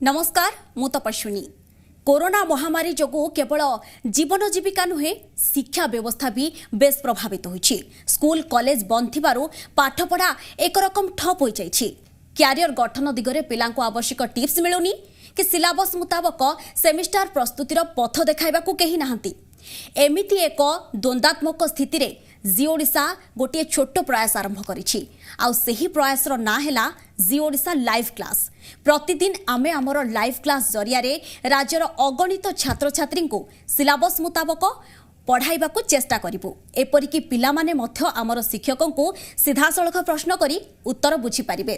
नमस्कार मु तपस्विनी। कोरोना महामारी जोगु केवल जीवन जीविका नुहे शिक्षा व्यवस्था भी बेस प्रभावित होइछि। स्कूल कॉलेज बंद थिबारु पाठपढ़ा एक रकम ठप हो जाइछि। क्यारियर गठन दिगरे पिलांको आवश्यक टिप्स मिलुनी कि सिलेबस मुताबक सेमिस्टर प्रस्तुतिर पथ देखाइबाकू केही नाहंती। एमिति एक द्वंद्वात्मक स्थिति रे जी ओडिशा गोटे छोट प्रयास आरंभ करिछि। आउ सेही प्रयासर ना हैला जी ओडिशा लाइव क्लास। प्रतिदिन आमे आमर लाइव क्लास जरिया रे राज्यर अगणित छात्र छात्री को सिलेबस मुताबक पढ़ाइबाकू चेष्टा करिबु। एपरिकी पिलामाने मध्य आमर शिक्षकों को सीधासलख प्रश्न करी उत्तर बुझी पारिबे।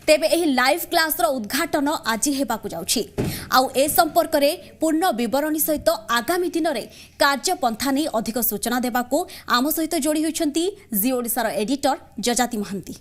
तेबे एही लाइव क्लास रो उद्घाटन आज हेबाकू जाउछि। आउ ए संपर्क रे पूर्ण विवरणी सहित आगामी दिन रे कार्यपंथा नै अधिक सूचना देबाकू आम सहित जोड़ी होइछंती जी ओडिशार एडिटर जजाति महांती।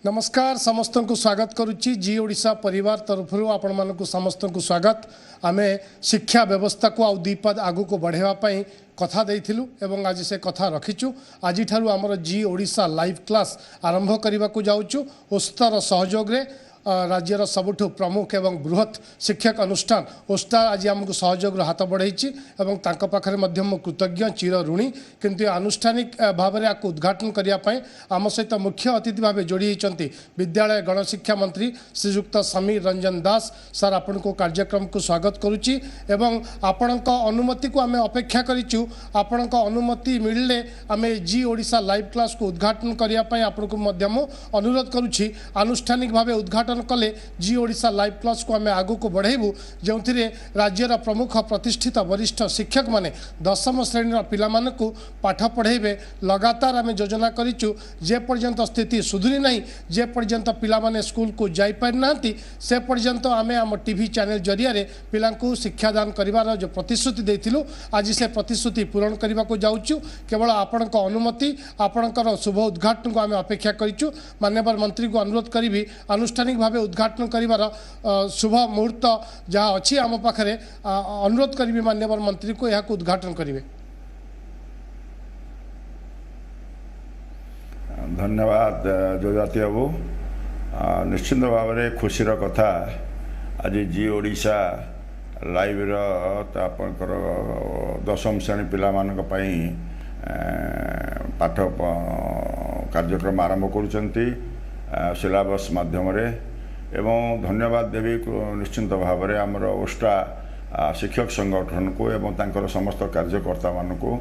नमस्कार समस्त को स्वागत करुच्ची जी ओडिशा परिवार तरफ आपण मानक समस्त को स्वागत। आमे शिक्षा व्यवस्था को आउ दीपद आगु को बढ़ावाई कथा देइथिलु एवं आज से कथा रखीचु। आज ठारू आमर जी ओडिशा लाइव क्लास आरंभ करने को जाऊँ। ओस्तार सहयोग रे राज्यर सबुठ प्रमुख एवं बृहत शिक्षक अनुष्ठान ओस्टा आज आमको सहयोग हाथ बढ़ाई पाखे कृतज्ञ चिर ऋणी। किंतु आनुष्ठानिक भाव में आपको उद्घाटन करने आम सहित मुख्य अतिथि भाव जोड़ी होती विद्यालय गणशिक्षा मंत्री श्रीयुक्त समीर रंजन दास। सर आपण को कार्यक्रम को स्वागत करुच्ची एवं आपण अनुमति को आम अपेक्षा करूँ। आपण अनुमति मिलले आम जी ओडिशा लाइव क्लास को उद्घाटन करने आपको अनुरोध करुच्ची। आनुष्ठानिक भाव उद्घाटन कले जी ओडिशा लाइव क्लास को आम आगु को बढ़ाइबू जो राज्यर प्रमुख प्रतिष्ठित वरिष्ठ शिक्षक माने 10वीं श्रेणी पिला मानकु पाठ पढ़ेबे। लगातार आम योजना करिचु जे पर्यंत स्थिति सुधुरी नहीं, जे पर्यंत पिला माने स्कूल को जाई पारि नांती से पर्यंत आम आम टीवी चैनल जरिया रे पिलांकु शिक्षादान करिवार जो प्रतिश्रुति देइथिलु आज से प्रतिश्रुति पूरण करने को जाऊँ। केवल आपणक अनुमति आपणकर शुभ उद्घाटन को आम अपेक्षा करिचु। माननीय मंत्री को अनुरोध करी आनुष्ठानिक भाव उद्घाटन करिवार शुभ मुहूर्त जहाँ अच्छी आम पाखे अनुरोध करी माननीय मंत्री को यह उद्घाटन करेंगे। धन्यवाद जोजाति बाबू। निश्चिंत भाव में खुशीर कथा आज जी ओडिशा लाइव आपंकर 10वीं श्रेणी पिला पाठ कार्यक्रम आरंभ करुचंती सिलेबस माध्यम एवं धन्यवाद देवी निश्चिंत भाव में आमर ओस्टा शिक्षक संगठन को एवं तांकर समस्त कार्यकर्ता मानकु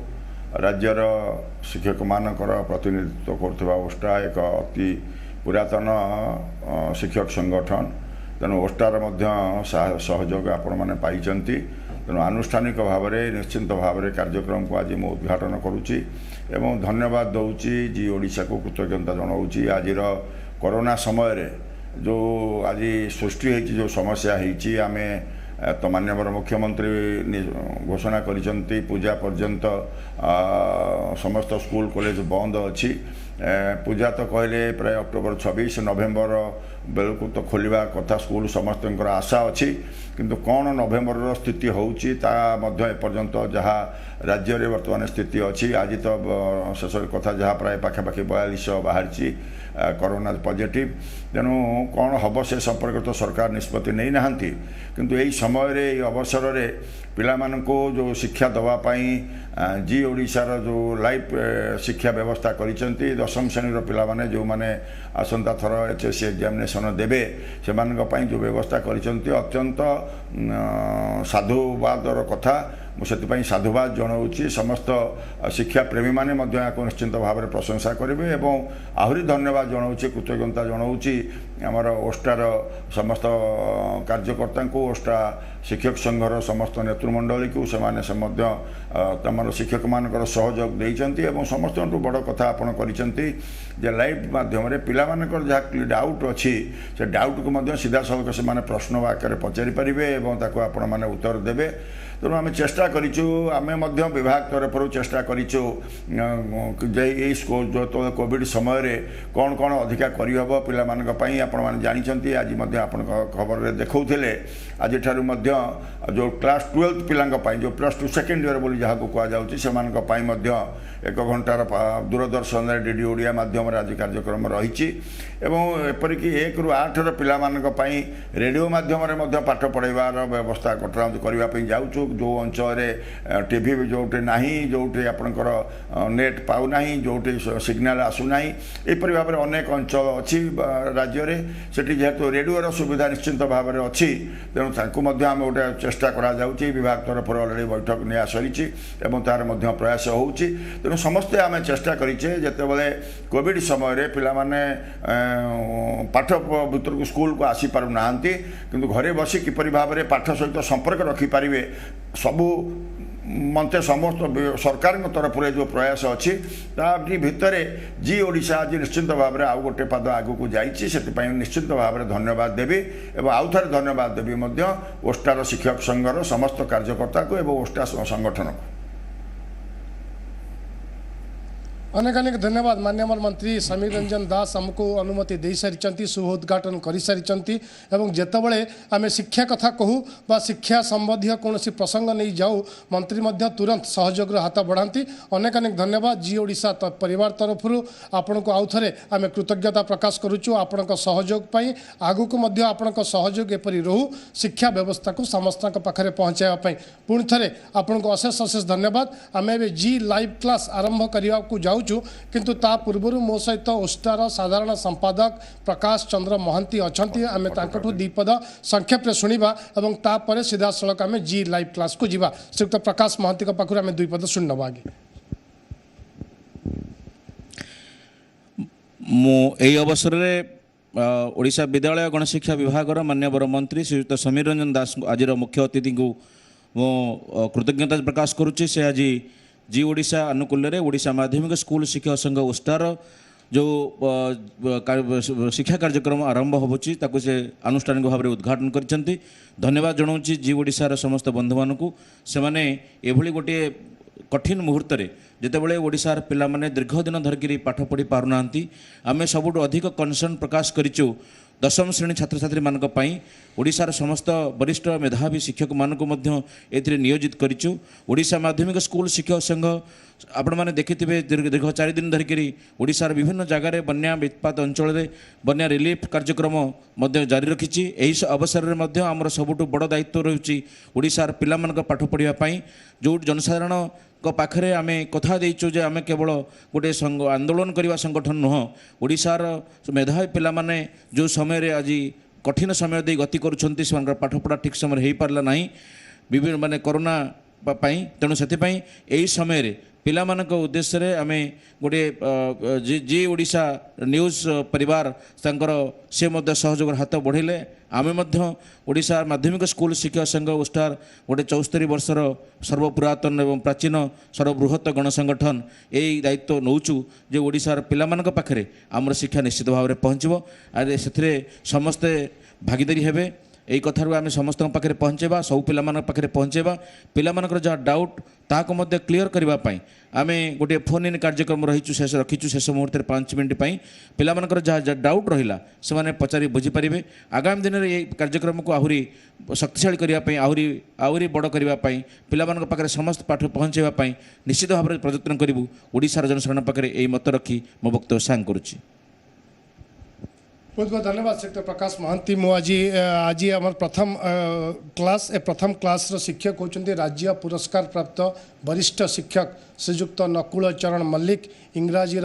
राज्यर शिक्षक मानकर प्रतिनिधित्व करथिबा ओस्टा एक अति पुरातन शिक्षक संगठन। तेणु ओस्टार मध्य सहयोग आपण माने पाइचंती। तेणु आनुष्ठानिक भाव में निश्चिंत भाव में कार्यक्रम को आज मु उद्घाटन करुच्ची एवं धन्यवाद दौची जी ओडिशा को कृतज्ञता जनाऊँगी। आज कोरोना समय रे जो आज सृष्टि होती जो समस्या होती आमे तो माननीय मुख्यमंत्री घोषणा करिसंती पूजा पर्यंत समस्त स्कूल कॉलेज बंद अच्छी। पूजा तो कहले प्राय अक्टोबर 26 नवेम्बर बेलू तो खोलिबा कथा स्कूल समस्त आशा अच्छी। किंतु कौन नवेम्बर स्थिति होउची ता मध्य एपर्यंत जहाँ राज्य रे वर्तमान स्थिति अच्छी। आज तो शेष कथा जहाँ प्राय पाखापाखि 42 बाहरी कोरोना पॉजिटिव। तेणु कौन हम से संपर्क तो सरकार निष्पत्ति नहीं नाहंती। किंतु यही समय रे अवसर रे पिला मानको जो शिक्षा दवापाई जी ओडिशार जो लाइव शिक्षा व्यवस्था करिसेंती 10वीं श्रेणी पिला माने जो माने आसंता थर एचएससी एग्जामिनेशन देबे से जो व्यवस्था करिसेंती अत्यंत साधुवादर कथा। मुझे साधुवाद जनाऊँगी। समस्त शिक्षा प्रेमी माने निश्चिंत भाव में प्रशंसा करेंगे एवं आहरी धन्यवाद जनाऊँगी कृतज्ञता जनाऊँगी आमर ओस्टार समस्त कार्यकर्ता को ओस्टा शिक्षक संघर समस्त नेतृमंडली को सेमाने से तमर शिक्षक मानकर सहयोग देइचंती एवं समस्त बड़ कथा आपण करिसंती जे लाइव माध्यम रे पिला मानकर जहाँ डाउट अच्छी से डाउट को सीधा सलख से माने प्रश्न आकार पचारि पारिबे एवं ताको आपण माने उत्तर देबे। तेणु आम चेष्टा करिचु आमे विभाग तरफ चेष्टा करिचु जे जो कोविड समय रे कौन कौन अधिका करहब पिला मानक पई आपने जानते आज आपण खबर में देखते आज जो क्लास 12 पिला जो +2 सेकेंड ईयर बोली जहाँ कहुच्छे से एक घंटार दूरदर्शन डीडी ओडिया माध्यम आज कार्यक्रम रही एपरिक 1 ରୁ 8 पाई रेडियो माध्यम पाठ पढ़ाइबार व्यवस्था करने जाऊँ जो अंचल टीवी जोटे ना जोटे आपणकर नेट पाऊना जोटे सिग्नाल आसूना यहपरि भाव में अनेक अंचल अच्छी राज्य में से जेहेतु रेडियोर सुविधा निश्चिंत भाव में अच्छी तेणु आम गोटे चेष्टा कराऊँगी विभाग तरफ अलरेडी बैठक निया सरी तार प्रयास हो तेणु समस्ते आम चेष्टा करें जितेबाला कोविड समय पिलाने पाठ भर को स्कूल को आसी पारु नाहांती किंतु घरे बसी किपरि भाव में पाठ सहित संपर्क रखिपारे सबू मते समस्त सरकार तरफ जो प्रयास अच्छी भितर जी ओडिशा आज निश्चिंत भाव में आउ गोटे पाद आगू को जाइए निश्चिंत भाव में धन्यवाद देवी और आउ थे धन्यवाद देवी ओस्टार शिक्षक संघर समस्त कार्यकर्ता को एवं ओस्टा संगठन को अनेक अनेक धन्यवाद माननीय मंत्री समीर रंजन दास हमको अनुमति दे सारी शुभ उद्घाटन कर सारी एवं जितेबाला आम शिक्षा कथा कहूँ बा शिक्षा संबंधी कौन प्रसंग नहीं जाऊ मंत्री तुरंत सहयोग हाथ बढ़ाती अनेक अनेक धन्यवाद जी ओडिशा परिवार तरफ आपण को आउ थे आम कृतज्ञता प्रकाश करुचु आपण सहयोग आगु को आपण सहयोग एपरी रहू शिक्षा व्यवस्था को समस्त पाखे पहुँचाइवाई पुणी थे आपण को अशेष अशेष धन्यवाद आम ए जी लाइव क्लास आरंभ करने को जाऊँ किंतु ता पूर्व मो सहित ओस्टार साधारण संपादक प्रकाश चंद्र महांती अच्छा आम तांकठू दीपद संक्षेप शुणा और तापर सीधा सड़क आम जी लाइव क्लास को जीवा श्रीयुक्त प्रकाश महांती पाखु आम दुईपद शुणवा आगे यही अवसर में ओडिशा विद्यालय गणशिक्षा विभाग मान्यवर मंत्री श्रीयुक्त समीर रंजन दास आज मुख्य अतिथि को मो कृतज्ञता प्रकाश करुच्ची से आज जी ओडिशा अनुकूल ओडिशा माध्यमिक स्कूल शिक्षक संघ ओस्टार जो शिक्षा कार्यक्रम आरंभ होची ताकू से आनुष्ठानिक भाव में उद्घाटन करछंती धन्यवाद जनाऊँ जी ओडिशार समस्त बंधु मानू से माने एभली गोटे कठिन मुहूर्त में जितेबाला ओडिशार पिला माने दीर्घ दिन धरिकी पाठ पढ़ी पारना आम सबुठ अधिक कनसर्न प्रकाश करिचु दशम श्रेणी छात्र छात्री मानक ओडिशार समस्त वरिष्ठ मेधावी शिक्षक मानक एथिरे नियोजित करिचु ओडिशा माध्यमिक स्कूल शिक्षक संघ आपण मैंने देखिथे दीर्घ 4 दिन धरिकी ओडिशार विभिन्न जगार बन्या वित्पात अंचल में बन्या रिलीफ कार्यक्रम जारी रखी यही अवसर में आमर सबुठ बड़ दायित्व रही ओडिशार पिला मानक पाठ पढ़ाई जो जनसाधारण पाखरे आम कथा देचु जे आम केवल गोटे आंदोलन करने संगठन नुह ओडिशार मेधावी पिला माने जो समय आज कठिन समय दे गति करुछंती से पाठपढ़ा ठीक समय हो पारला नहीं विभिन्न माने कोरोना पाई तेणु से यही समय पिलामानक उद्देश्य रे आमे गोटे जी ओडिशा न्यूज परिवार तांकर से मध्य सहयोग हाथ बढ़ेले आमे मध्य ओडिशा माध्यमिक स्कूल शिक्षक संघ ओस्टार गोटे 74 वर्षर सर्वपुरातन एवं प्राचीन सर्वबृहत गणसंगठन यही दायित्व नौचु जे ओडिशार पिलामानक पाखरे आमर शिक्षा निश्चित भाव में पहुँचबो आरे सेथिरे समस्ते भागीदारी हेबे यही कथार आम समस्त पाखे पहुँचेबा सब पिला पाखे पहुँचेबा पिलामानकर जहाँ डाउट ताको मध्य क्लीयर करने आम गोटे फोन इन कार्यक्रम रहीचु शेष रखीचु शेष मुहूर्त 5 मिनट पिलामानकर जहाँ डाउट रहा से माने पचारि बुझीपारे आगामी दिन में ये कार्यक्रम को आहरी शक्तिशाली करने आहरी बड़ करने पिलामानक पाखे समस्त पाठ पहुँचाइवाई निश्चित भाव में प्रयत्न करूँ ओडिशार जनसाधारण पाखे यही मत रखी मो वक्तव्य सांग करुच्ची बहुत बहुत धन्यवाद श्री प्रकाश महांती मु आज आम प्रथम क्लास शिक्षक होचंती राज्य पुरस्कार प्राप्त वरिष्ठ शिक्षक श्रीयुक्त नकुल चरण मल्लिक इंग्राजी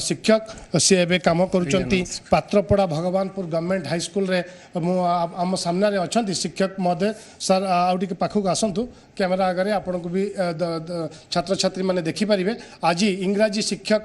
शिक्षक सी एवं कम करुँच पात्रपड़ा भगवानपुर गवर्नमेंट हाई स्कूल रे आम सामने अच्छा शिक्षक महोदय सर आउट पाखक आसतु कैमेरा आगे आपन को भी छात्र छात्री मैंने देखिपारे आज इंग्राजी शिक्षक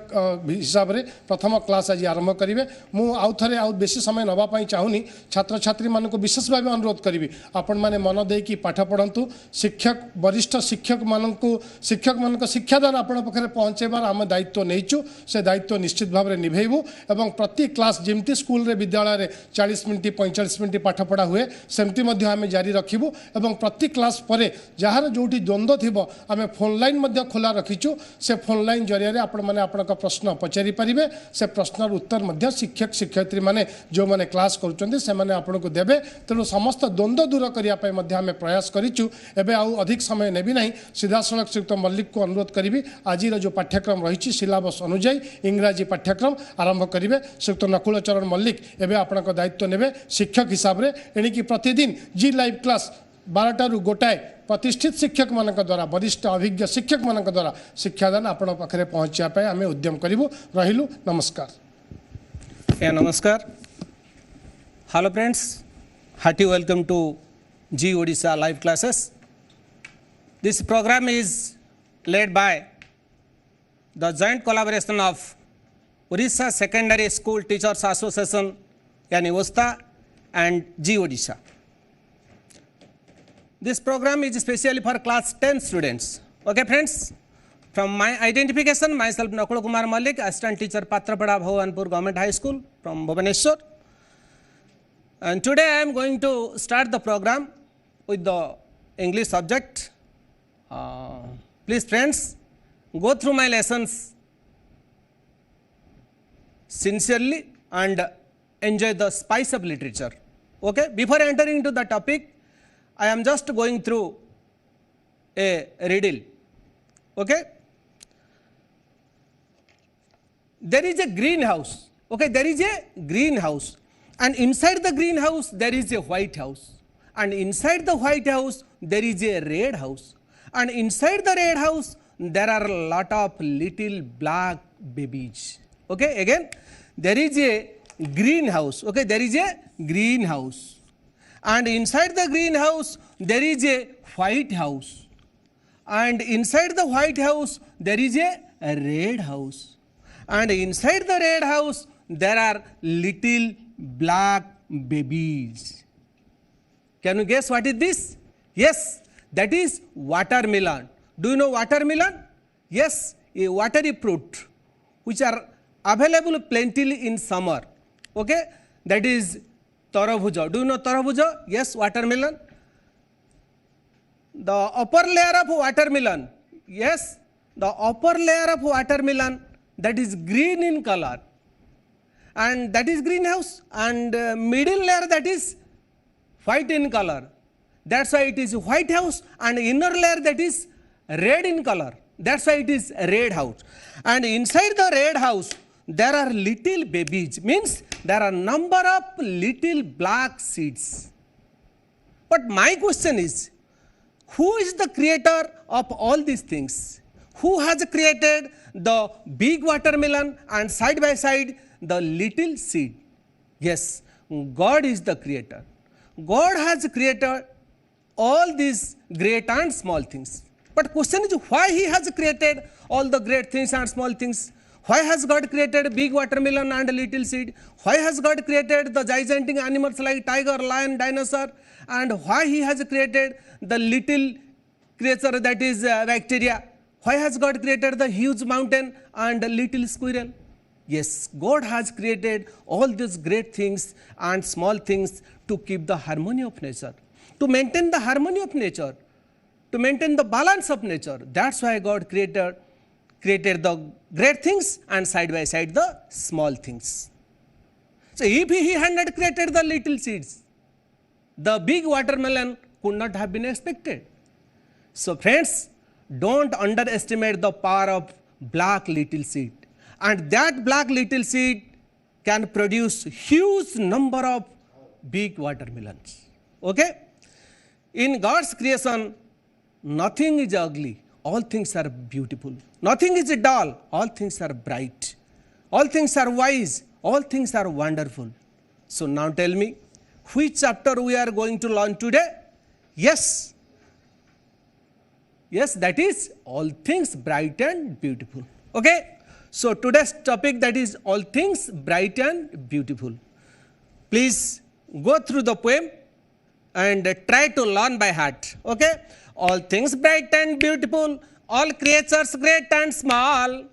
हिसाब से प्रथम क्लास आज आरंभ करेंगे मुझे आउ बेसी समय नापी चाहूनी छात्र छात्री मान को विशेष भाव अनुरोध करी आपण मैंने मन देकी पाठ पढ़ंतु शिक्षक वरिष्ठ शिक्षक मानू शिक्षक मान शिक्षादान आपण पाखे पहुँचेबार आम दायित्व नहींचु से दायित्व निश्चित भाव में निभेबू एवं प्रति क्लास जमती स्कूल रे विद्यालय रे 40 मिनिट 45 मिनिट पाठ पढ़ा हुए सेमती आम जारी रखिबू एवं प्रति क्लास पर जार जोटी द्वंद्व थी आम फोन लाइन खोला रखीचु से फोन लाइन जरिया आपण मैंने आपण प्रश्न पचारि पारे से प्रश्नर उत्तर शिक्षक शिक्षयित्री मैंने जो मैंने क्लास करुँचे आपन को देवे तेणु समस्त द्वंद्व दूर करने आम प्रयास करूँ एवं आउ अधिक समय नेबी नहीं सीधा सड़क श्रीयुक्त मल्लिक को अनुरोध करी आज जो पाठ्यक्रम रही सिलेबस अनुजाई इंग्राजी पाठ्यक्रम आरंभ करेंगे श्रीयुक्त नकुल चरण मल्लिक एवं आपण दायित्व ने शिक्षक हिसाब से एणिकी प्रतिदिन जी लाइव क्लास 12 ରୁ गोटाए प्रतिष्ठित शिक्षक मान द्वारा वरिष्ठ अभिज्ञ शिक्षक मान द्वारा शिक्षादान आपण पाखे पहुँचापी आम उद्यम करूँ रहिलु नमस्कार। नमस्कार। Hello friends, hearty welcome to Zee Odisha live classes. This program is led by the joint collaboration of Odisha Secondary School Teachers Association yani OSTA and G Odisha. This program is especially for class 10 students. Okay friends, from my identification, myself Nakul Kumar Malik, assistant teacher Patrapada Bhavanpur Government High School from Bhubaneswar. And today I am going to start the program with the English subject. Please friends, go through my lessons sincerely and enjoy the spice of literature. Okay, before entering into the topic, I am just going through a riddle. Okay, there is a greenhouse. Okay, there is a greenhouse, and inside the greenhouse there is a white house, and inside the white house there is a red house, and inside the red house there are a lot of little black babies. Okay, again, there is a greenhouse. Okay, there is a greenhouse, and inside the greenhouse there is a white house, and inside the white house there is a red house, and inside the red house there are little black babies. Can you guess what is this? Yes, that is watermelon. Do you know watermelon? Yes, a watery fruit which are available plentifully in summer. Okay, that is tarabuja. Do you know tarabuja? Yes, watermelon. The upper layer of watermelon, yes, the upper layer of watermelon, that is green in color, and that is greenhouse, and middle layer, that is white in color. That's why it is white house, and inner layer, that is red in color. That's why it is red house. And inside the red house there are little babies, means there are number of little black seeds. But my question is, who is the creator of all these things? Who has created the big watermelon and side by side the little seed? Yes, God is the creator. God has created all these great and small things. But question is, why he has created all the great things and small things? Why has God created big watermelon and little seed? Why has God created the gigantic animals like tiger, lion, dinosaur? And why he has created the little creature, that is bacteria? Why has God created the huge mountain and a little squirrel? Yes, God has created all these great things and small things to keep the harmony of nature, to maintain the harmony of nature, to maintain the balance of nature. That's why God created the great things and side by side the small things. So if he had not created the little seeds, the big watermelon could not have been expected. So friends, don't underestimate the power of black little seed, and that black little seed can produce huge number of big watermelons. Okay, in God's creation nothing is ugly, all things are beautiful. Nothing is dull, all things are bright. All things are wise, all things are wonderful. So now tell me, which chapter we are going to learn today? Yes, that is all things bright and beautiful. Okay, so today's topic, that is all things bright and beautiful. Please go through the poem and try to learn by heart. Okay, all things bright and beautiful all creatures great and small,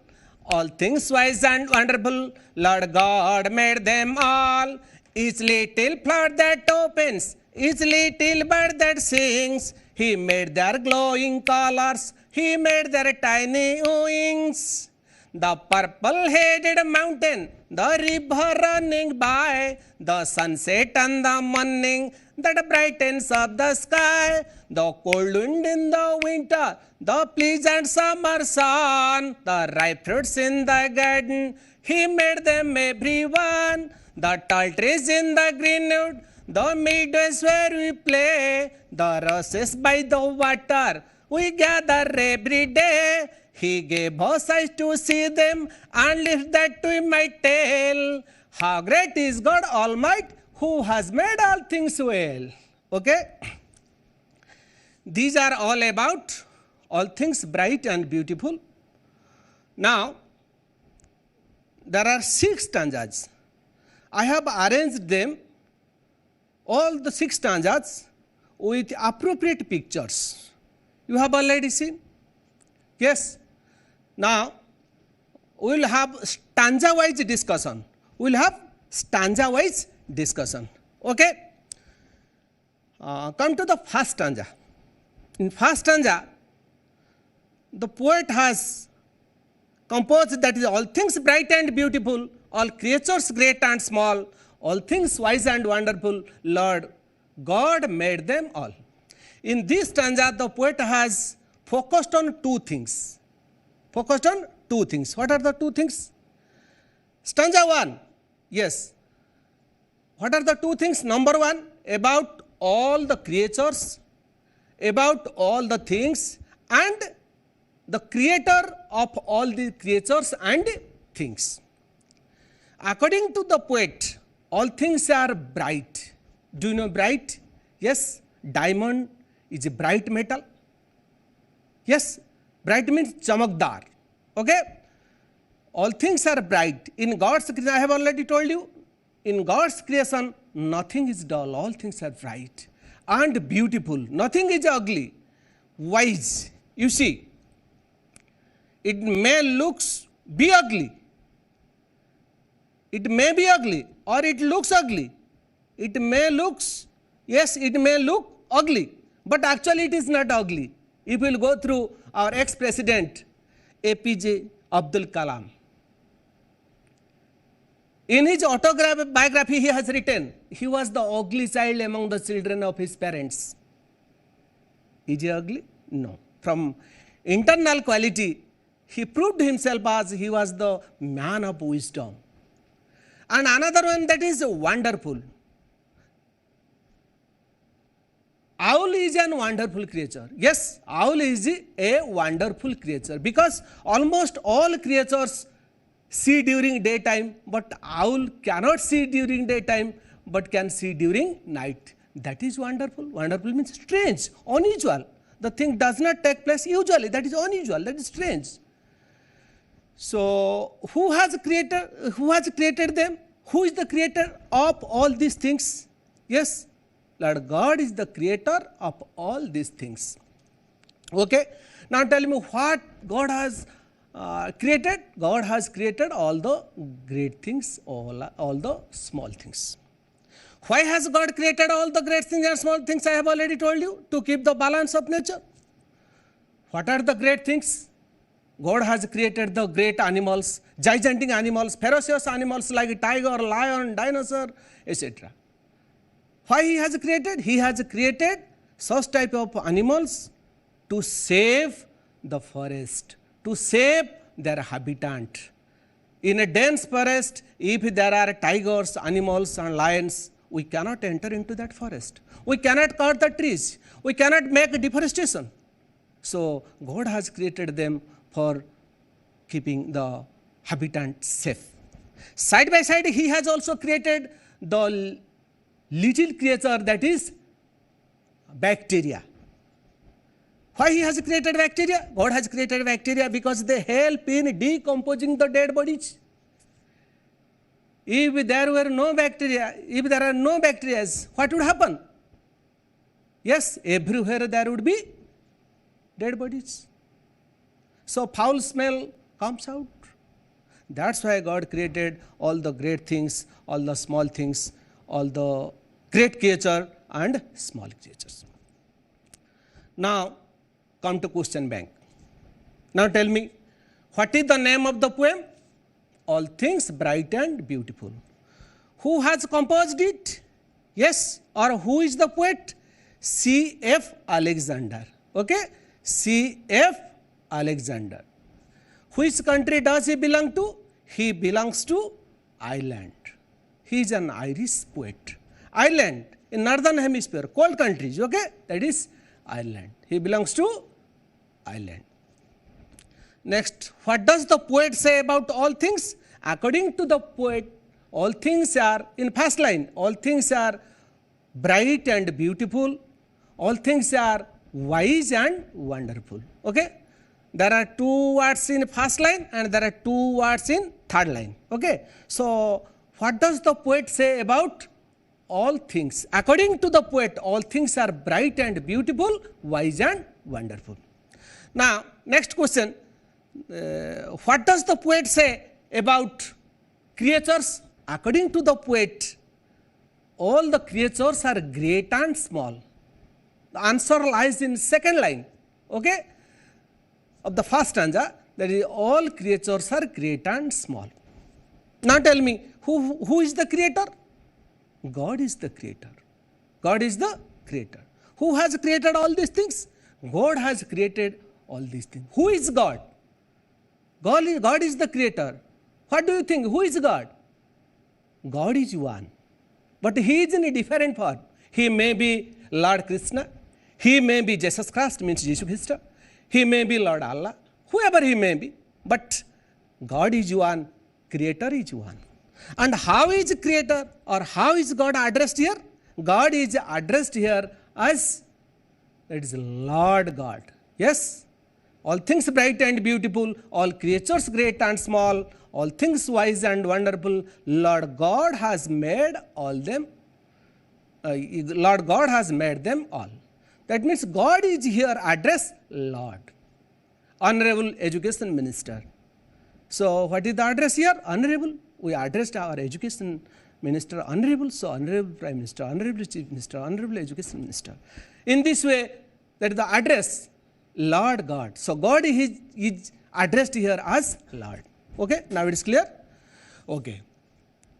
all things wise and wonderful, Lord God made them all. Each little flower that opens, each little bird that sings, He made their glowing colors, He made their tiny wings. The purple-headed mountain, the river running by, the sunset and the morning that brightens up the sky, the cold wind in the winter, the pleasant summer sun, the ripe fruits in the garden, He made them everyone. The tall trees in the greenwood, the meadows where we play, the roses by the water we gather every day. He gave us eyes to see them and lips that we might tell how great is God Almighty who has made all things well. Okay? These are all about all things bright and beautiful. Now, there are 6 stanzas. I have arranged them, all the 6 stanzas, with appropriate pictures. You have already seen? Yes. Now, we will have stanza-wise discussion. We will have stanza-wise discussion. Okay? Come to the first stanza. In first stanza, the poet has composed that is all things bright and beautiful, all creatures great and small, all things wise and wonderful, Lord God made them all. In this stanza, the poet has focused on 2 things. Focused on 2 things. What are the 2 things? Stanza 1, yes. What are the 2 things? Number 1, about all the creatures, about all the things, and the creator of all the creatures and things. According to the poet, all things are bright. Do you know bright? Yes, diamond is a bright metal. Yes, bright means chamakdar. Okay? All things are bright. In God's creation, I have already told you, in God's creation, nothing is dull. All things are bright and beautiful. Nothing is ugly. Wise. You see, it may be ugly. It may be ugly or it looks ugly. It may look ugly, but actually it is not ugly. If we will go through our ex-president APJ Abdul Kalam. In his autobiography, he has written, he was the ugly child among the children of his parents. Is he ugly? No. From internal quality, he proved himself as he was the man of wisdom. And another one that is wonderful. Owl is a wonderful creature. Yes, owl is a wonderful creature because almost all creatures see during daytime, but owl cannot see during daytime, but can see during night. That is wonderful. Wonderful means strange, unusual. The thing does not take place usually. That is unusual. That is strange. So, who has created them? Who is the creator of all these things? Yes, Lord God is the creator of all these things. Okay. Now tell me what God has created. God has created all the great things, all the small things. Why has God created all the great things and small things? I have already told you, to keep the balance of nature. What are the great things? God has created the great animals, gigantic animals, ferocious animals like tiger, lion, dinosaur, etc. Why he has created? He has created such type of animals to save the forest, to save their habitat. In a dense forest, if there are tigers, animals and lions, we cannot enter into that forest. We cannot cut the trees. We cannot make deforestation. So God has created them for keeping the habitat safe. Side by side, he has also created the little creature that is bacteria. Why he has created bacteria? God has created bacteria because they help in decomposing the dead bodies. If there were no bacteria, if there are no bacteria, what would happen? Yes, everywhere there would be dead bodies. So foul smell comes out. That's why God created all the great things, all the small things, all the great creature and small creatures. Now come to question bank. Now tell me, what is the name of the poem? All things bright and beautiful. Who has composed it? Yes, or who is the poet? C.F. Alexander. Okay, C.F. Alexander. Which country does he belong to? He belongs to Ireland. He is an Irish poet. Ireland in northern hemisphere, cold countries, okay? That is Ireland. He belongs to Ireland. Next, what does the poet say about all things? According to the poet, all things are, in first line, all things are bright and beautiful. All things are wise and wonderful. Okay? There are 2 words in first line and there are 2 words in third line. Okay? So, what does the poet say about all things? According to the poet, all things are bright and beautiful, wise and wonderful. Now, next question. What does the poet say about creatures? According to the poet, all the creatures are great and small. The answer lies in second line, okay, of the first stanza, that is all creatures are great and small. Now tell me, who is the creator? God is the creator. God is the creator. Who has created all these things? God has created all these things. Who is God? God is the creator. What do you think? Who is God? God is one. But he is in a different form. He may be Lord Krishna. He may be Jesus Christ, means Jesus Christ. He may be Lord Allah. Whoever he may be. But God is one. Creator is one. And how is creator or how is God addressed here? God is addressed here as, it is Lord God. Yes. All things bright and beautiful, all creatures great and small, all things wise and wonderful, Lord God has made all them. Lord God has made them all. That means God is here addressed Lord. Honorable Education Minister. So what is the address here? Honorable. We addressed our Education Minister Honorable. So Honorable Prime Minister, Honorable Chief Minister, Honorable Education Minister. In this way, that is the address Lord God. So God is addressed here as Lord. Okay, now it is clear? Okay.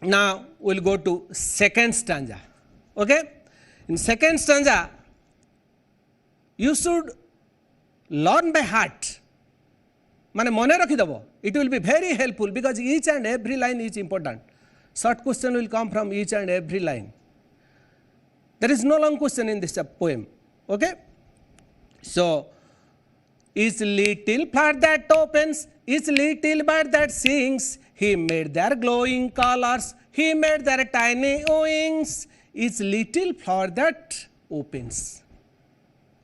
Now we will go to second stanza. Okay? In second stanza, you should learn by heart. Mane mone rakhi dabo. It will be very helpful because each and every line is important. Short question will come from each and every line. There is no long question in this poem. Okay? So, each little flower that opens, each little bird that sings, he made their glowing colors, he made their tiny wings, each little flower that opens.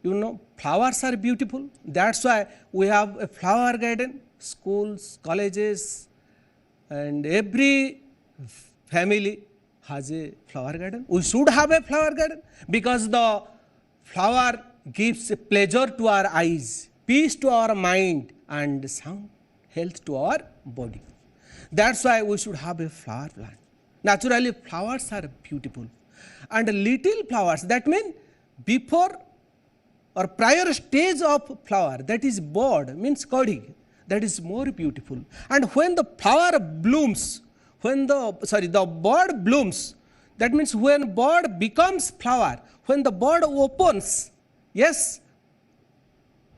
You know, flowers are beautiful. That's why we have a flower garden, schools, colleges, and every family has a flower garden. We should have a flower garden because the flower gives pleasure to our eyes, peace to our mind, and sound health to our body. That's why we should have a flower plant. Naturally, flowers are beautiful. And little flowers, that means before or prior stage of flower, that is bud, means coding, that is more beautiful. And when the flower blooms, when the bud blooms, that means when bud becomes flower, when the bud opens, yes,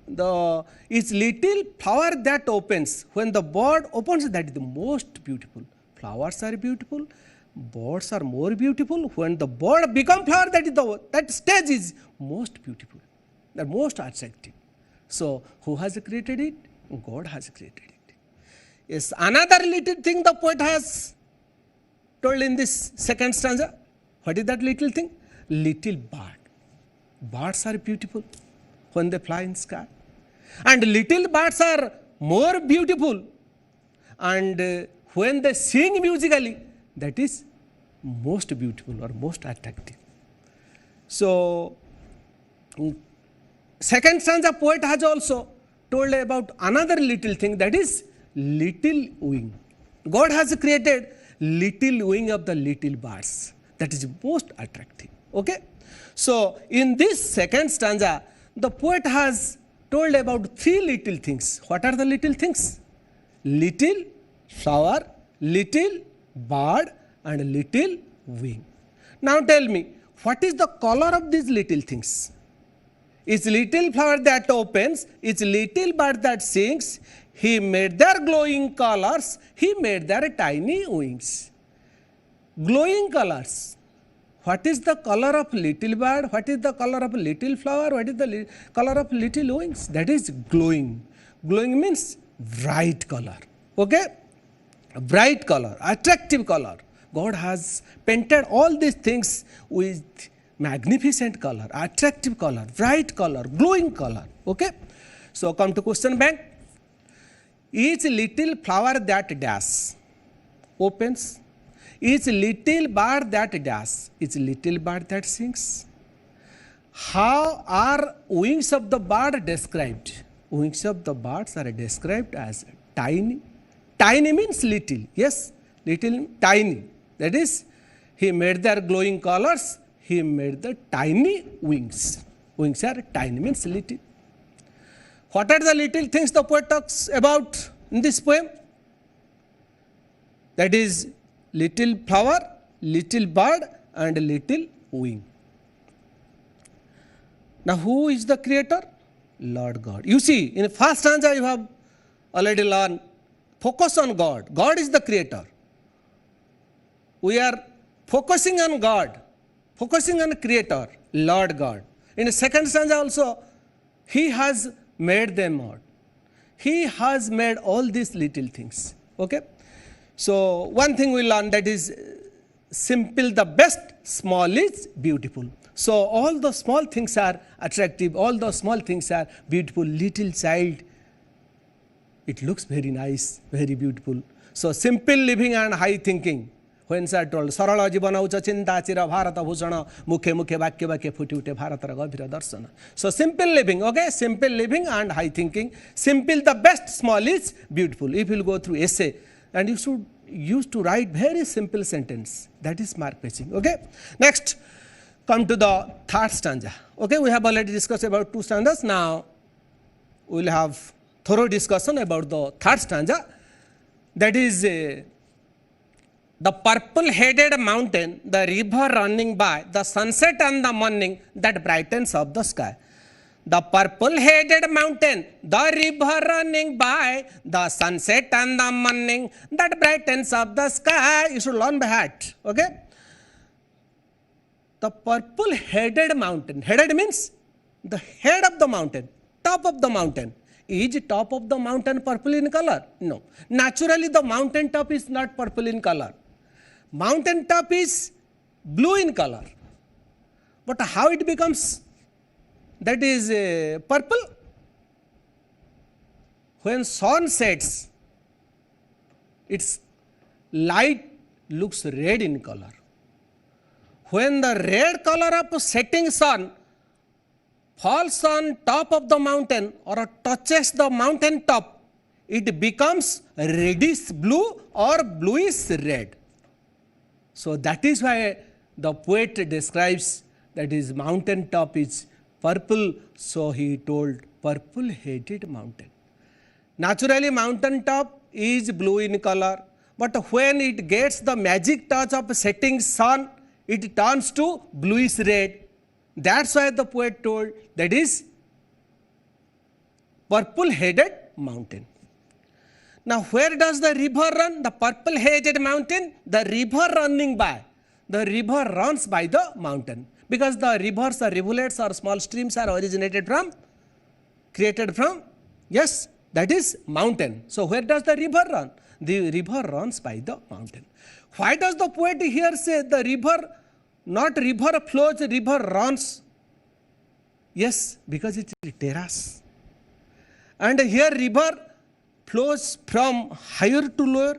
it's little flower that opens. When the bud opens, that is the most beautiful. Flowers are beautiful, buds are more beautiful. When the bud becomes flower, that stage is most beautiful, the most attractive. So, who has created it? God has created it. Yes, another little thing the poet has told in this second stanza. What is that little thing? Little bird. Birds are beautiful when they fly in sky. And little birds are more beautiful. And when they sing musically, that is most beautiful or most attractive. So, second stanza poet has also told about another little thing, that is little wing. God has created little wing of the little birds. That is most attractive. Okay. So in this second stanza, the poet has told about three little things. What are the little things? Little flower, little bird, and little wing. Now tell me, what is the color of these little things? It's little flower that opens, it's little bird that sings. He made their glowing colors, he made their tiny wings. Glowing colors. What is the color of little bird? What is the color of little flower? What is the color of little wings? That is glowing. Glowing means bright color. Okay? Bright color, attractive color. God has painted all these things with magnificent color, attractive color, bright color, glowing color. Okay? So come to question bank. Each little flower that dash opens, each little bird that dash, each little bird that sings. How are wings of the bird described? Wings of the birds are described as tiny. Tiny means little. Yes, little, tiny. That is, he made their glowing colors, he made the tiny wings. Wings are tiny means little. What are the little things the poet talks about in this poem? That is little flower, little bird, and little wing. Now who is the creator? Lord God. You see, in the first stanza you have already learned, focus on God. God is the creator. We are focusing on God, focusing on creator, Lord God. In the second stanza also, he has made them all. He has made all these little things. Okay? So one thing we learn, that is simple the best, small is beautiful. So all the small things are attractive, all the small things are beautiful. Little child, it looks very nice, very beautiful. So simple living and high thinking. When sir told, Sarala jibana ucha chinta chira bharata bhusana, mukhe mukhe vakya vakya futi ute bharatara gabhira darsana. So simple living, okay? Simple living and high thinking. Simple the best, small is beautiful. If you go through essay, and you should use to write very simple sentence. That is mark fetching, okay? Next, come to the third stanza. Okay, we have already discussed about two stanzas. Now, we will have thorough discussion about the third stanza. That is the purple-headed mountain, the river running by, the sunset and the morning that brightens up the sky. The purple-headed mountain, the river running by, the sunset and the morning that brightens up the sky. You should learn by heart, okay? The purple-headed mountain. Headed means the head of the mountain, top of the mountain. Is top of the mountain purple in color? No. Naturally, the mountain top is not purple in color. Mountain top is blue in color. But how it becomes that is purple? When sun sets, its light looks red in color. When the red color of setting sun falls on top of the mountain or touches the mountain top, it becomes reddish blue or bluish red. So that is why the poet describes that his mountain top is purple, so he told purple-headed mountain. Naturally, mountain top is blue in color, but when it gets the magic touch of setting sun, it turns to bluish red. That's why the poet told that is purple-headed mountain. Now, where does the river run? The purple-headed mountain, the river running by. The river runs by the mountain. Because the rivers or rivulets or small streams are originated from, created from, yes, that is mountain. So where does the river run? The river runs by the mountain. Why does the poet here say the river, not river flows, river runs? Yes, because it is terrace. And here river flows from higher to lower.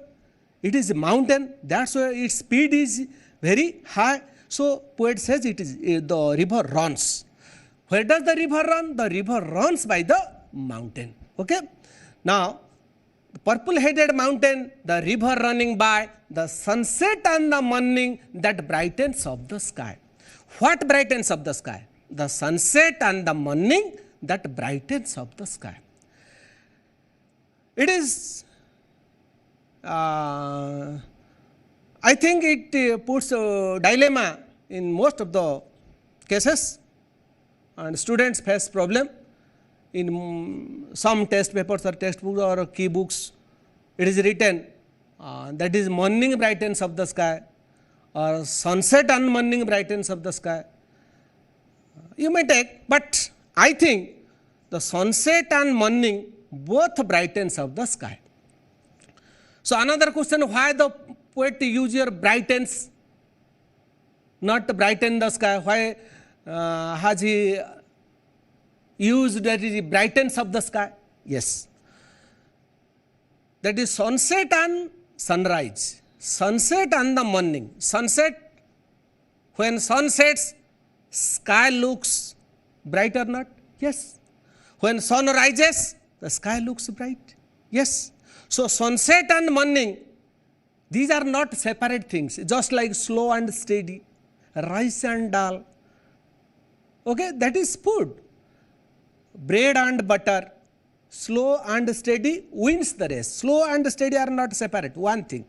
It is a mountain, that's why its speed is very high. So poet says it is the river runs. Where does the river run? The river runs by the mountain. Okay. Now, the purple-headed mountain, the river running by, the sunset and the morning that brightens of the sky. What brightens of the sky? The sunset and the morning that brightens of the sky. It is, I think it puts a dilemma in most of the cases, and students face problem in some test papers or textbooks or key books. It is written that is morning brightens of the sky, or sunset and morning brightens of the sky. You may take, but I think the sunset and morning both brightens of the sky. So another question, why the poet use your brightens, not brighten the sky? Why has he used that is brightens of the sky? Yes. That is sunset and sunrise. Sunset and the morning. Sunset, when sun sets, sky looks bright or not? Yes. When sun rises, the sky looks bright. Yes. So sunset and morning, these are not separate things, just like slow and steady, rise and dull. Okay, that is food. Bread and butter, slow and steady wins the race. Slow and steady are not separate, one thing.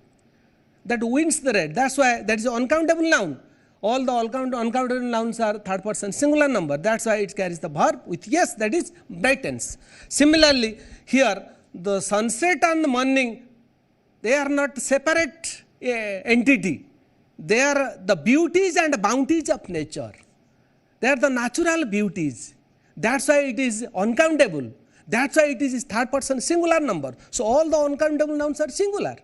That wins the race. That's why that is an uncountable noun. All the uncountable nouns are third person singular number. That's why it carries the verb with yes, that is brightens. Similarly, here the sunset and the morning, they are not separate entity. They are the beauties and bounties of nature. They are the natural beauties. That's why it is uncountable. That's why it is third person singular number. So all the uncountable nouns are singular,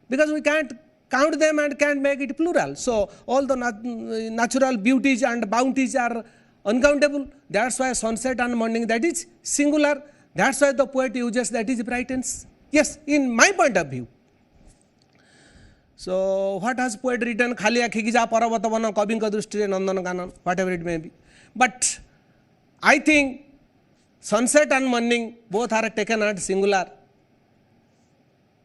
because we can't count them and can't make it plural. So all the natural beauties and bounties are uncountable. That's why sunset and morning, that is singular. That's why the poet uses that is brightens. Yes, in my point of view. So what has poet written? Khali akhi ki ja parvat vana kabinka drushtire nandan kanan, whatever it may be. But I think sunset and morning both are taken as singular.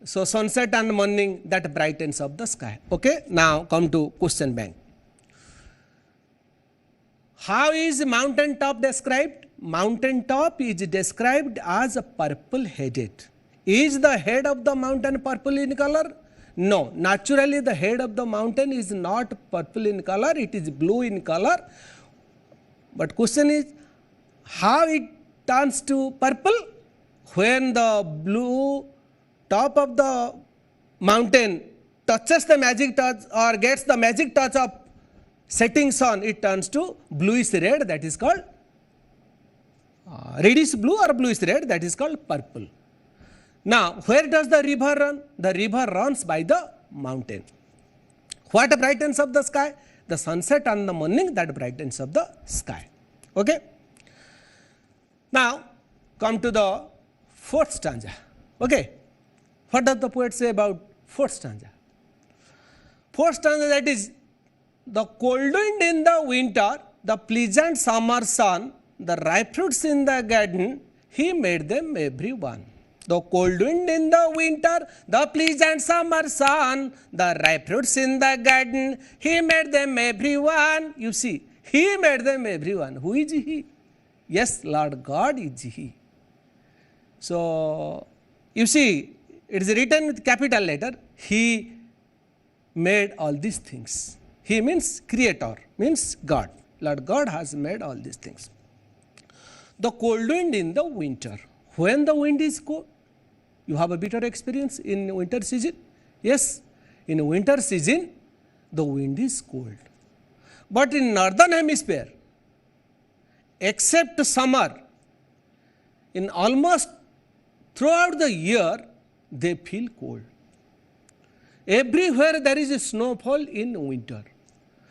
So sunset and morning that brightens of the sky. Okay, now come to question bank. How is mountain top described? Mountain top is described as purple headed. Is the head of the mountain purple in color? No, naturally the head of the mountain is not purple in color, it is blue in color. But question is, how it turns to purple? When the blue top of the mountain touches the magic touch or gets the magic touch of setting sun, it turns to bluish red, that is called reddish blue or bluish red, that is called purple. Now, where does the river run? The river runs by the mountain. What brightens of the sky? The sunset and the morning, that brightens of the sky. Okay. Now, come to the fourth stanza. Okay. What does the poet say about fourth stanza? Fourth stanza, that is, the cold wind in the winter, the pleasant summer sun, the ripe fruits in the garden, he made them every one. The cold wind in the winter, the pleasant summer sun, the ripe fruits in the garden, he made them every one. You see, he made them every one. Who is he? Yes, Lord God is he. So, you see, it is written with capital letter. He made all these things. He means creator, means God. Lord God has made all these things. The cold wind in the winter. When the wind is cold, you have a bitter experience in winter season. Yes, in winter season, the wind is cold. But in northern hemisphere, except summer, in almost throughout the year, they feel cold. Everywhere there is a snowfall in winter.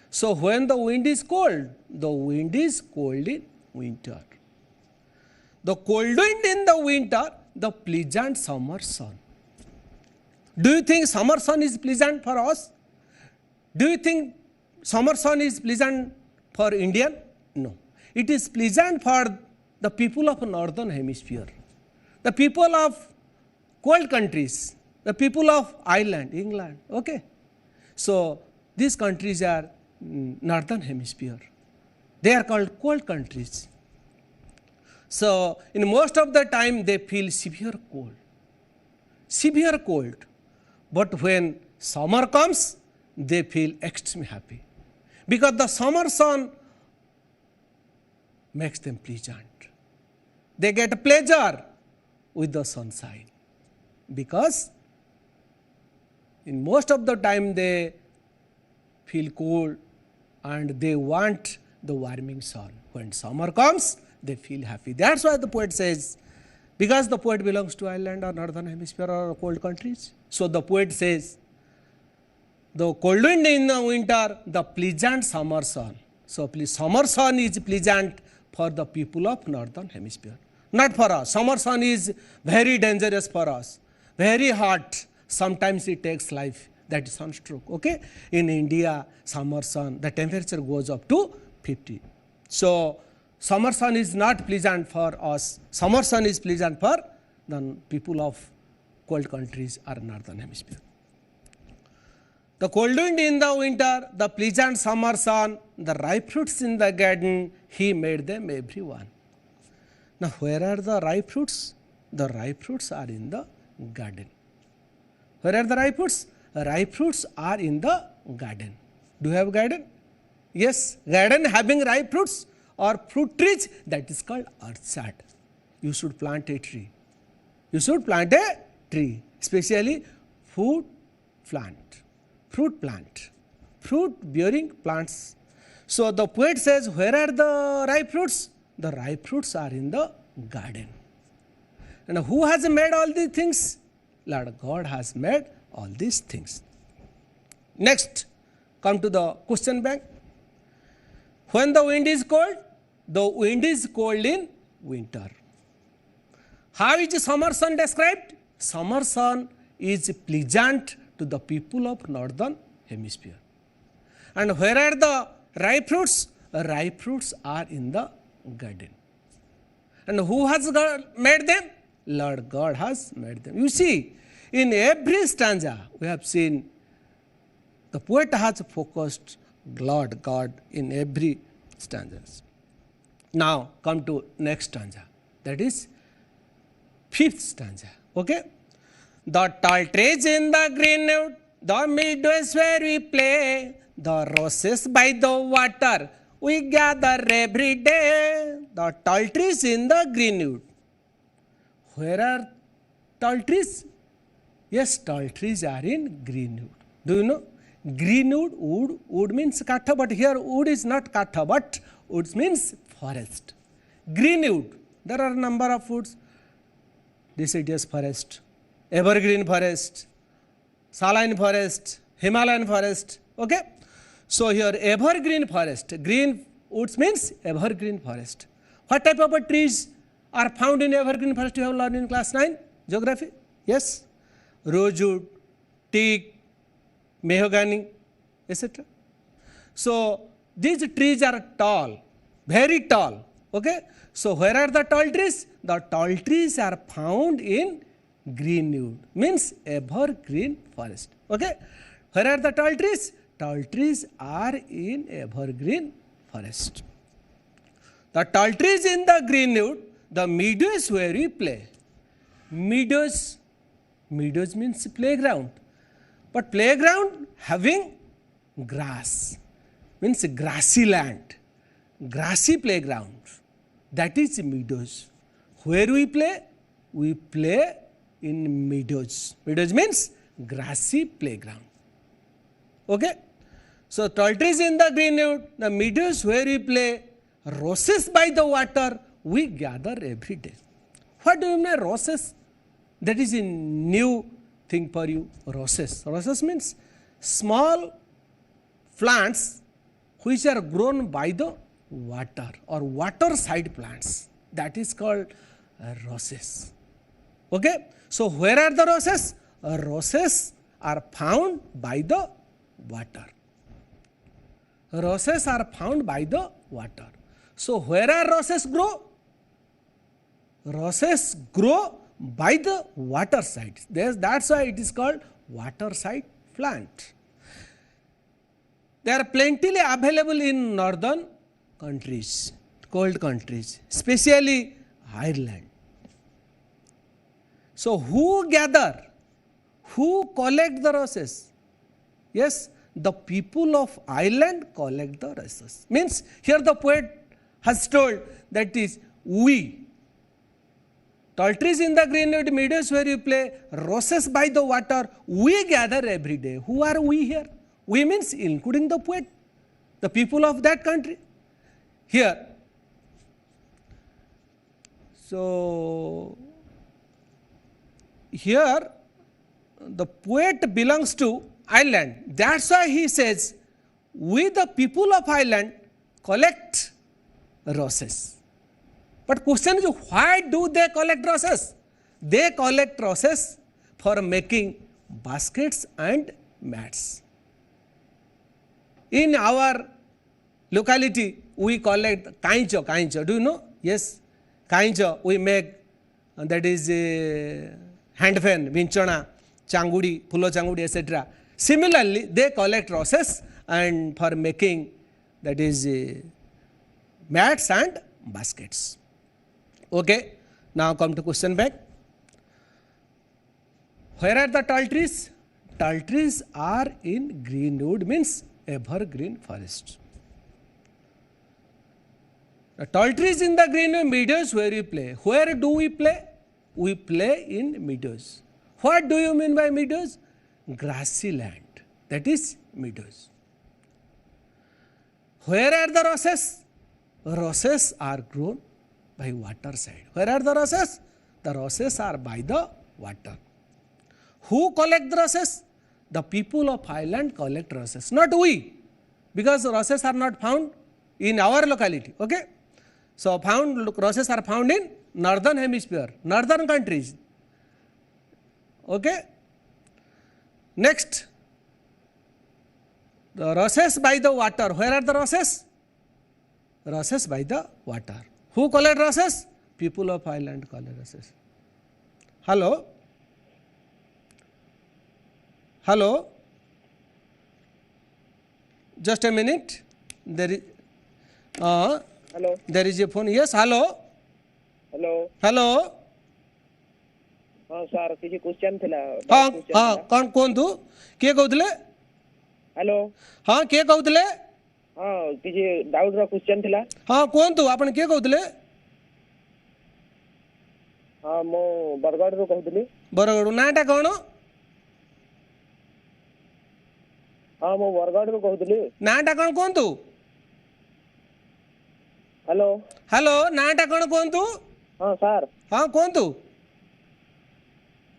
So when the wind is cold in winter. The cold wind in the winter, the pleasant summer sun. Do you think summer sun is pleasant for us? Do you think summer sun is pleasant for Indian? No. It is pleasant for the people of northern hemisphere. the people of cold countries, the people of Ireland, England, okay. So these countries are northern hemisphere. They are called cold countries. So in most of the time they feel severe cold. But when summer comes, they feel extremely happy because the summer sun makes them pleasant. They get pleasure with the sunshine because in most of the time they feel cold and they want the warming sun. When summer comes, they feel happy. That's why the poet says, because the poet belongs to Ireland or northern hemisphere or cold countries. So the poet says, the cold wind in the winter, the pleasant summer sun. So summer sun is pleasant for the people of northern hemisphere. Not for us. Summer sun is very dangerous for us. Very hot. Sometimes it takes life. That is sunstroke. Okay? In India, summer sun, the temperature goes up to 50. So summer sun is not pleasant for us. Summer sun is pleasant for the people of cold countries or northern hemisphere. The cold wind in the winter, the pleasant summer sun, the ripe fruits in the garden, he made them everyone. Now where are the ripe fruits? The ripe fruits are in the garden. Where are the ripe fruits? Ripe fruits are in the garden. Do you have garden? Yes, garden having ripe fruits or fruit trees, that is called orchard. You should plant a tree. You should plant a tree, especially fruit plant, fruit bearing plants. So the poet says, where are the ripe fruits? The ripe fruits are in the garden. And who has made all these things? Lord God has made all these things. Next, come to the question bank. When the wind is cold in winter. How is summer sun described? Summer sun is pleasant to the people of northern hemisphere. And where are the ripe fruits? Ripe fruits are in the garden. And who has made them? Lord God has made them. You see, in every stanza we have seen the poet has focused Lord God in every stanza. Now come to next stanza, that is fifth stanza. Okay? The tall trees in the greenwood, the meadows where we play, the roses by the water we gather every day. The tall trees in the greenwood. Where are tall trees? Yes, tall trees are in greenwood. Do you know? Greenwood, wood means katha, but here wood is not katha, but wood means forest. Greenwood, there are a number of woods. Deciduous forest, evergreen forest, saline forest, Himalayan forest. Okay? So here evergreen forest, green woods means evergreen forest. What type of trees are found in evergreen forest? You have learned in class 9 geography? Yes? Rosewood, teak, mahogany, etc. So these trees are tall, very tall. Okay? So where are the tall trees? The tall trees are found in greenwood, means evergreen forest. Okay? Where are the tall trees? Tall trees are in evergreen forest. The tall trees in the greenwood, the meadows where we play. Meadows means playground. But playground having grass, means grassy land, grassy playground. That is meadows. Where we play? We play in meadows. Meadows means grassy playground. Okay? So tall trees in the greenwood, the meadows where we play, roses by the water we gather every day. What do you mean roses? That is a new thing for you. Roses. Roses means small plants which are grown by the water or water side plants. That is called roses. Okay? So where are the roses? Roses are found by the water. Roses are found by the water. So where are roses grow? Roses grow by the water side. That's why it is called waterside plant. They are plentifully available in northern countries, cold countries, especially Ireland. So who gather? Who collect the roses? Yes, the people of Ireland collect the roses. Means here the poet has told that is we. Tall trees in the greenwood meadows where you play, roses by the water, we gather every day. Who are we here? We means including the poet, the people of that country. Here. So, here the poet belongs to Ireland. That's why he says, we the people of Ireland collect roses. But question is, why do they collect roses? They collect roses for making baskets and mats. In our locality, we collect kaincho. Do you know? Yes, kaincho we make, that is hand fan, vinchana, changudi, phulo changudi, etc. Similarly, they collect roses and for making, that is mats and baskets. Okay, now come to question back. Where are the tall trees? Tall trees are in greenwood, means evergreen forest. The tall trees in the greenwood meadows where we play. Where do we play? We play in meadows. What do you mean by meadows? Grassy land. That is meadows. Where are the roses? Roses are grown by water side. Where are the roses? The roses are by the water. Who collect the roses? The people of Ireland collect roses, not we, because roses are not found in our locality. Okay, so roses are found in northern hemisphere, northern countries. Okay, next, the roses by the water. Where are the roses? Roses by the water. Who collect roses? People of Ireland collect roses. Hello? Hello? Just a minute. There is Hello. There is a phone. Yes, hello? Hello. Hello? हाँ sir किसी question थिला हाँ हाँ कौन कौन तू के कहूले hello हाँ के कहूले हाँ किसी डाउट रा क्वेश्चन थिला हाँ कौन तू आपण के कहूले हाँ मो बरगड़ रो कहउतली बरगड़ नाटा कौन हाँ मो बरगड़ रो कहउतली नाटा कौन तू हेलो हेलो नाटा कौन तू हाँ सर हाँ कौन तू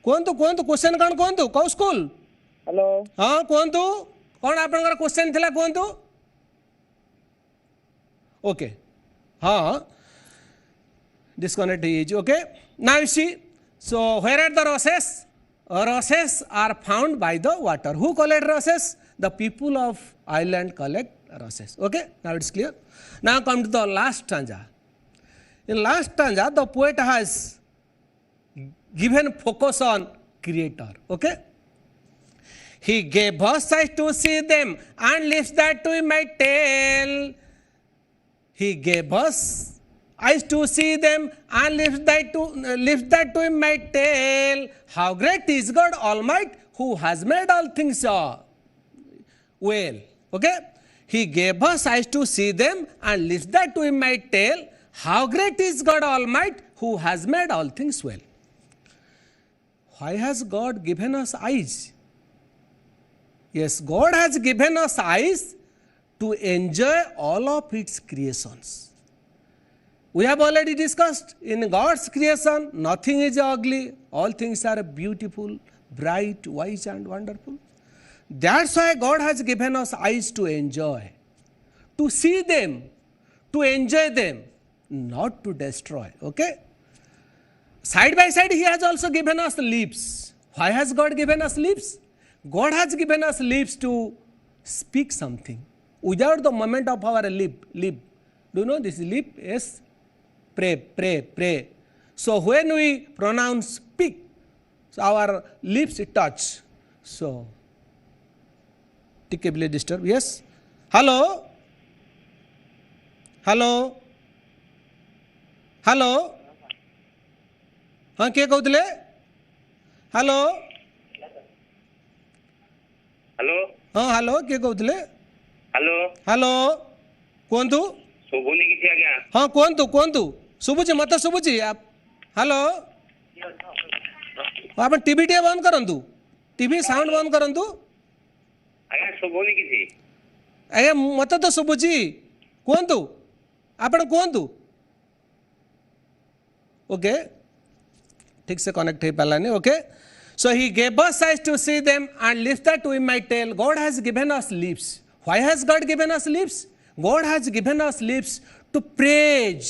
क्वेश्चन कौन तू कौ स्कूल हेलो हाँ कौन तू कौन आपनकर क्वेश्चन थिला कौन तू ओके हाँ disconnect is okay. Now you see, so where are the roses? Roses are found by the water. Who collect roses? The people of Ireland collect roses. Okay, now it's clear. Now come to the last stanza. In last stanza, the poet has given focus on creator. Okay, he gave us eyes to see them and lips that we might tell. He gave us eyes to see them and lips that we might tell. How great is God Almighty who has made all things well. Okay? He gave us eyes to see them and lips that we might tell. How great is God Almighty who has made all things well. Why has God given us eyes? Yes, God has given us eyes to enjoy all of its creations. We have already discussed, in God's creation, nothing is ugly, all things are beautiful, bright, wise and wonderful. That's why God has given us eyes to enjoy, to see them, to enjoy them, not to destroy. Okay? Side by side, He has also given us lips. Why has God given us lips? God has given us lips to speak something. Without the movement of our lip, do you know this lip? Yes, pray. So when we pronounce speak, so our lips touch. So, ଟିକେ disturb. Yes. Hello. Hello. Hello. हाँ किए कहते hello hello हाँ hello किए कहते hello hello कहतु ଶୁଭୁନି କିଛି ଆଜ୍ଞା हाँ कहतु शुभुची मत शुभुची हेलो आप टीवी टे बंद करंतु टीवी साउंड बंद करंतु ଆଜ୍ଞା ଶୁଭୁନି କିଛି आज्ञा मत तो शुभुची कहतु आपण कहतु ओके ठीक से कनेक्ट हो पारानी okay so he gave us eyes to see them and lift that we my tell God has given us lips why has God given us lips God has given us lips to praise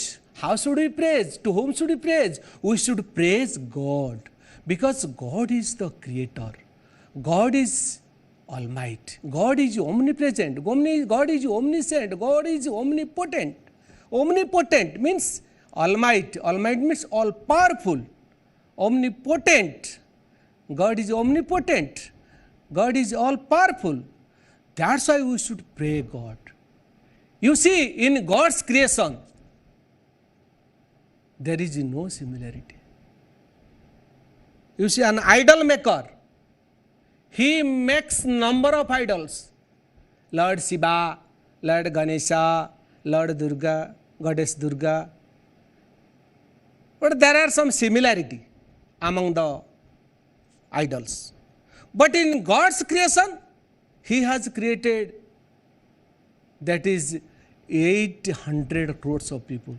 how should we praise to whom should we praise we should praise God because God is the creator God is almighty God is omnipresent God is omniscient God is omnipotent means almighty means all powerful omnipotent God is omnipotent God is all powerful that's why we should pray God you see in God's creation there is no similarity you see an idol maker he makes number of idols Lord Shiva Lord Ganesha Lord Durga Goddess Durga but there are some similarity among the idols but in God's creation he has created that is 800 crores of people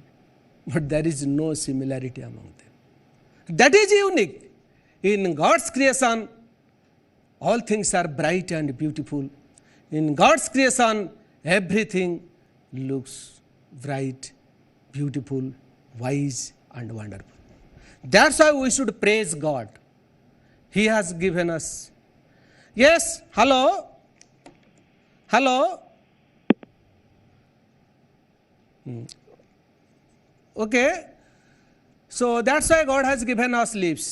but there is no similarity among them that is unique in God's creation all things are bright and beautiful in God's creation everything looks bright beautiful wise and wonderful that's why we should praise God he has given us yes hello okay so that's why God has given us lips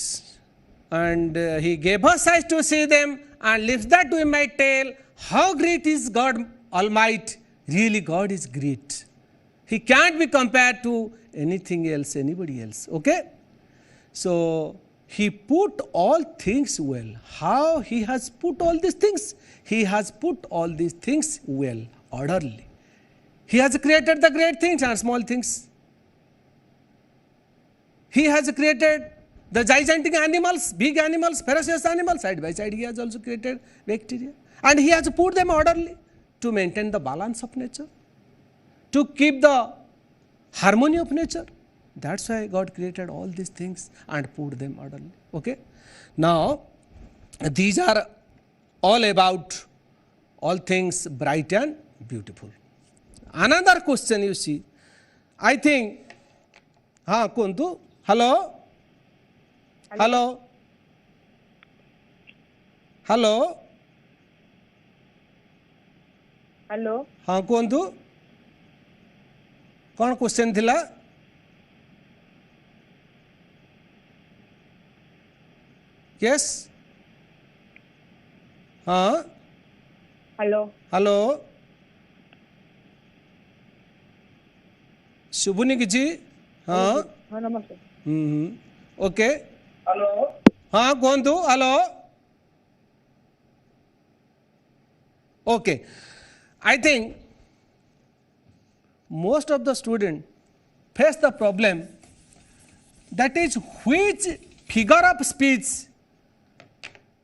and he gave us eyes to see them and lips that we might tell how great is God almighty really God is great he can't be compared to anything else anybody else okay so he put all things well how he has put all these things he has put all these things well orderly he has created the great things and small things he has created the gigantic animals big animals ferocious animals side by side he has also created bacteria and he has put them orderly to maintain the balance of nature to keep the harmony of nature that's why God created all these things and put them orderly okay now these are all about all things bright and beautiful another question you see I think ha kuntu hello hello hello hello ha kuntu kon question thila yes हाँ hello hello शुभुनी किसी हाँ हाँ नमस्ते okay hello हाँ कौन तू hello okay I think most of the students face the problem that is which figure of speech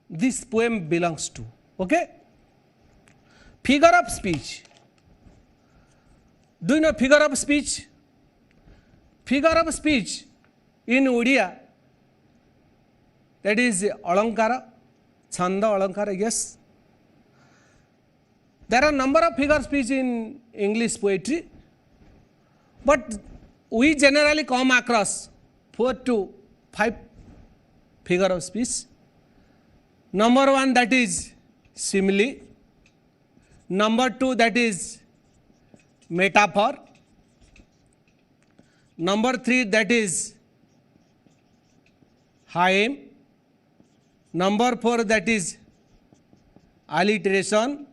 this poem belongs to okay figure of speech do you know figure of speech figure of speech in Odia that is alankara chanda alankara yes there are number of figure speech in English poetry but we generally come across 4 to 5 figure of speech number 1 that is simile number 2 that is metaphor number 3 that is hymn. Number 4, that is alliteration.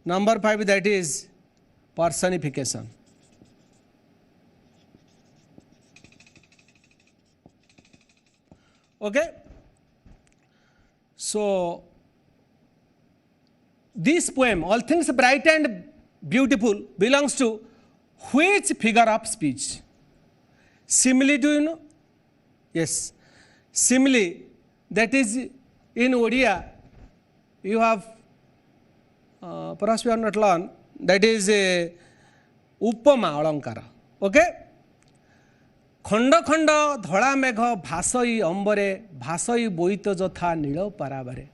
Number 5, that is personification. Okay. So this poem, All Things Bright and Beautiful, belongs to which figure of speech? Simile, do you know? Yes. Simile, that is in Odia, you have, perhaps you have not learned, that is upama alankara. Okay? खंड खंड धड़ा मेघ भासई अंबरे भासई बोईत जथा नील पाराबारे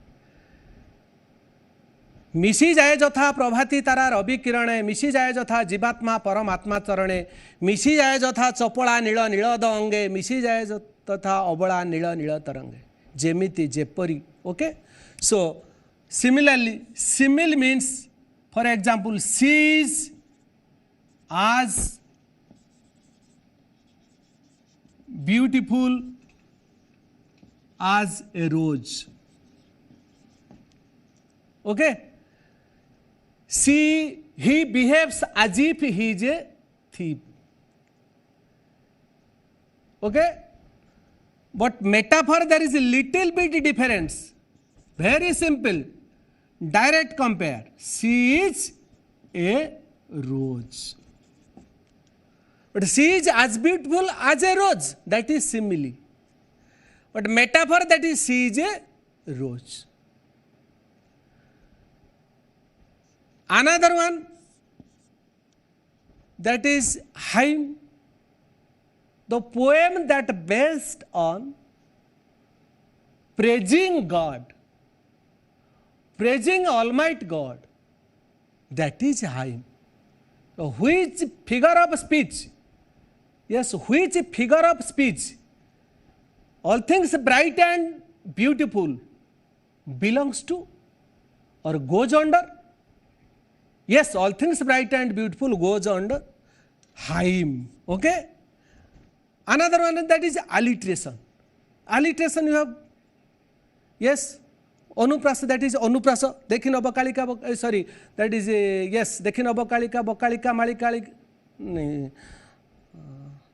मिशी जाए जथा प्रभाती तारा रवि किरणे मिशी जाए जथा जीवात्मा परमात्मा चरणे मिशी जाए जथा चपला नील नीलद अंगे मिशी जाए तथा अबला नील नील तरंगे जेमिति जेपरी. Okay. So similarly simile means for example sees as beautiful as a rose. Okay. See, he behaves as if he is a thief. Okay. But metaphor, there is a little bit difference. Very simple. Direct compare. She is a rose. But she is as beautiful as a rose. That is simile. But metaphor, that is she is a rose. Another one, that is hymn. The poem that based on praising God, praising Almighty God. That is hymn. So which figure of speech? Yes, which figure of speech? All things bright and beautiful belongs to or goes under? Yes, all things bright and beautiful goes under hymn. Okay? Another one, that is alliteration. Alliteration you have, yes, अनुप्रास, that is अनुप्रास. देखिन अबकालिका, sorry, that is yes, देखिन अबकालिका बकालिका मालिकालिक नहीं.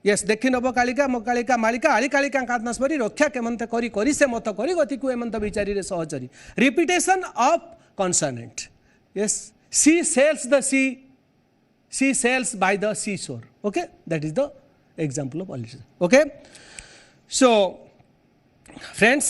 Yes, देखिन अबकालिका मकालिका मालिका आलिकालिका कात्नास्परी रक्षा केमंत करी करी से मत करी गति को एमंत विचारी रे सहचरी. Repetition of consonant. Yes, she sails the sea, she sails by the seashore. Okay, that is the example of alliteration. Okay, so friends,